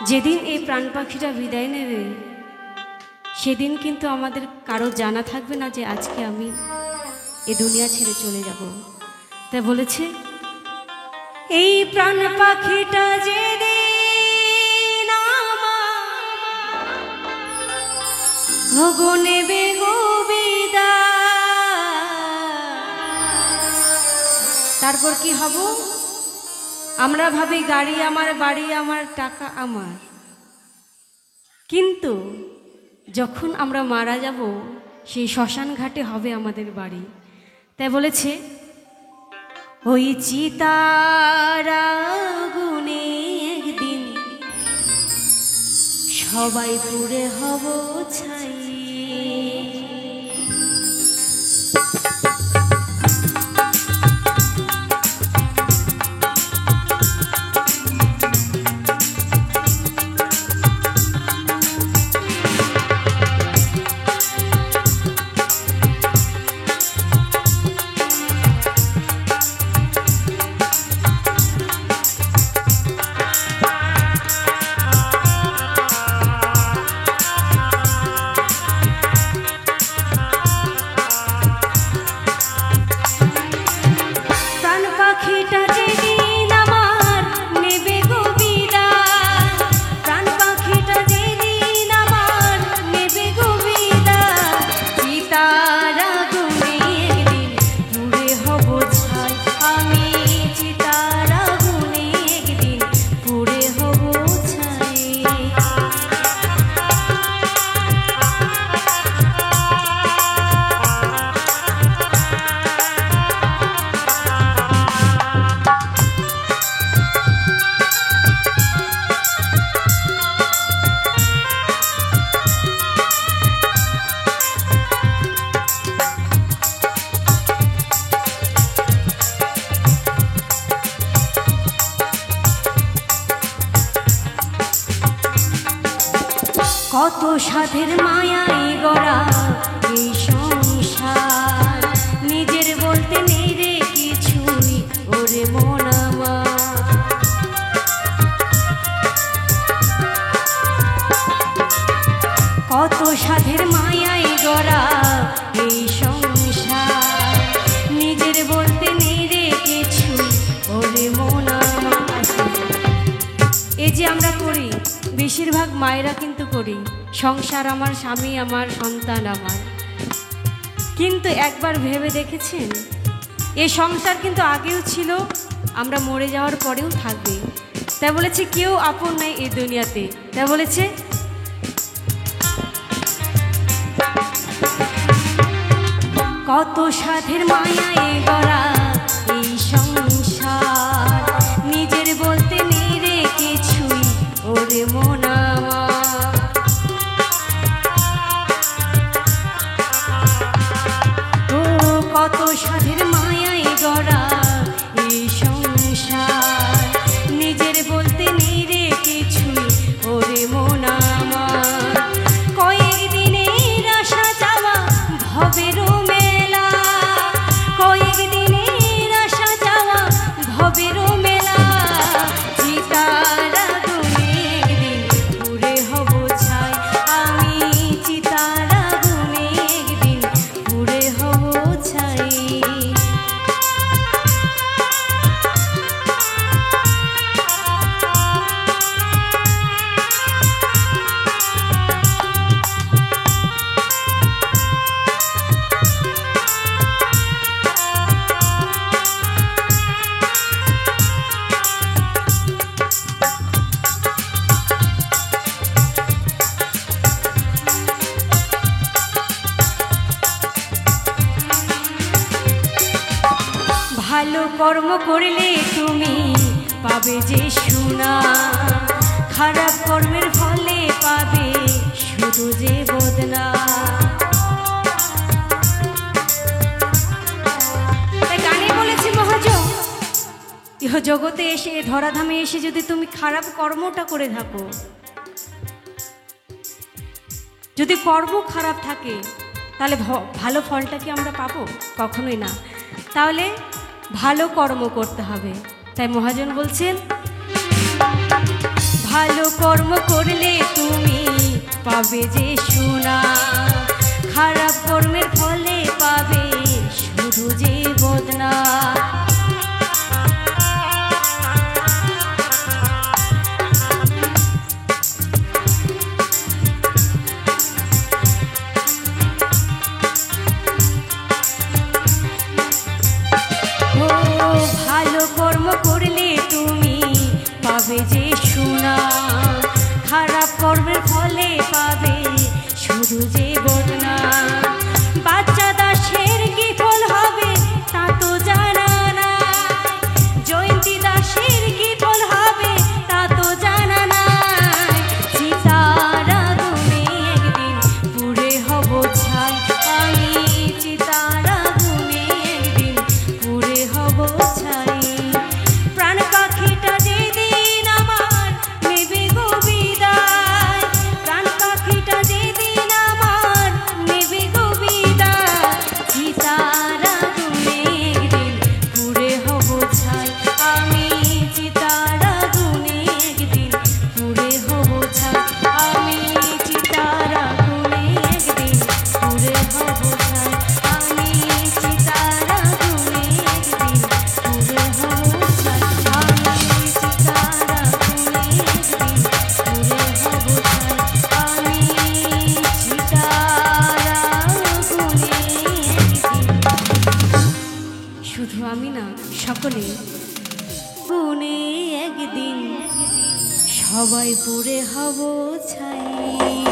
যেদিন এই প্রাণ পাখিটা বিদায় নেবে সেদিন কিন্তু আমাদের কারো জানা থাকবে না যে আজকে আমি এ দুনিয়া ছেড়ে চলে যাব। তাই বলেছে এই প্রাণ পাখিটা যেদিন আমার নেবে গো বিদায়, তারপর কি হব? আমরা ভাবি গাড়ি আমার, বাড়ি আমার, টাকা আমার, কিন্তু যখন আমরা মারা যাব সেই শ্মশান ঘাটে হবে আমাদের বাড়ি। তাই বলেছে ওই চিতার আগুনে একদিন সবাই পুড়ে হব ছাই। কত সাধের মায়াই গড়া এই সংসার, নিজের বলতে নেই রে কিছুই ওরে মন আমার। কত সাধের মায়াই গড়া এই সংসার, নিজের বলতে নেই রে কিছুই ওরে মন আমার। এই যে আমরা করি, বেশিরভাগ মায়েরা কিন্তু করি, সংসার আমার, স্বামী আমার, সন্তান আমার, কিন্তু একবার ভেবে দেখেছেন এই সংসার কিন্তু আগেও ছিল, আমরা মরে যাওয়ার পরেও থাকবে। তাই বলেছে কেউ আপন নাই এই দুনিয়াতে। তাই বলেছে কত সাধের মায়ায় গড়া এই সংসার, নিজের বলতে নেই রে কিছুই ওরে মন আমার। ও কত সাধের মায়ায় গড়া এই সংসার, নিজের বলতে নেই রে কিছুই ওরে মন আমার। কয়েক দিনের আশা যাওয়া ভবেরও মেলা, কয়েক দিনের আশা যাওয়া ভবেরও মেলা, চিতার আগুনে একদিন পুড়ে হব ছাই, আমি চিতার আগুনে একদিন পুড়ে হব ছাই। ভালো কর্ম করলে তুমি পাবে যে সোনা, খারাপ কর্মের ফলে পাবে শুধু যে বদনা। তাই গানে বলেছি মহাজন, ইহ জগতে এসে, ধরাধামে এসে যদি তুমি খারাপ কর্মটা করে থাকো, যদি কর্ম খারাপ থাকে তাহলে ভালো ফলটা কি আমরা পাবো? কখনোই না। তাহলে ভালো কর্ম করতে হবে। তাই মহাজন বলছেন ভালো কর্ম করলে তুমি পাবে যে সোনা, খারাপ কর্মের ফলে পাবে শুধু যে বদনাম। ভালো কর্ম করলে তুমি পাবে যে সোনা, খারাপ কর্মের ফলে পাবে শুধু যে বদনাম। বাচ্চা দাসের কি ফল হবে তা তো জানা নাই, জয়ন্তী দাসের কি ফল হবে তা তো জানা নাই। চিতার আগুনে একদিন পুড়ে হব ছাই, আমি চিতার আগুনে একদিন পুড়ে হব ছাই। প্রাণ পাখিটা যেদিন আমার নেবে গো বিদায়, প্রাণ পাখিটা যেদিন আমার নেবে গো বিদায়, চিতার আগুনে একদিন পুড়ে হব ছাই, আমি চিতার আগুনে একদিন পুড়ে হব ছাই, আমি চিতার আগুনে একদিন পুড়ে হব ছাই, আমি চিতার আগুনে একদিন পুড়ে হব ছাই, আমি চিতার আগুনে একদিন পুড়ে হব ছাই, আমি চিতার আগুনে একদিন। শুধু আমি না, সকলে গুনে একদিন সবাই পুড়ে হব ছাই।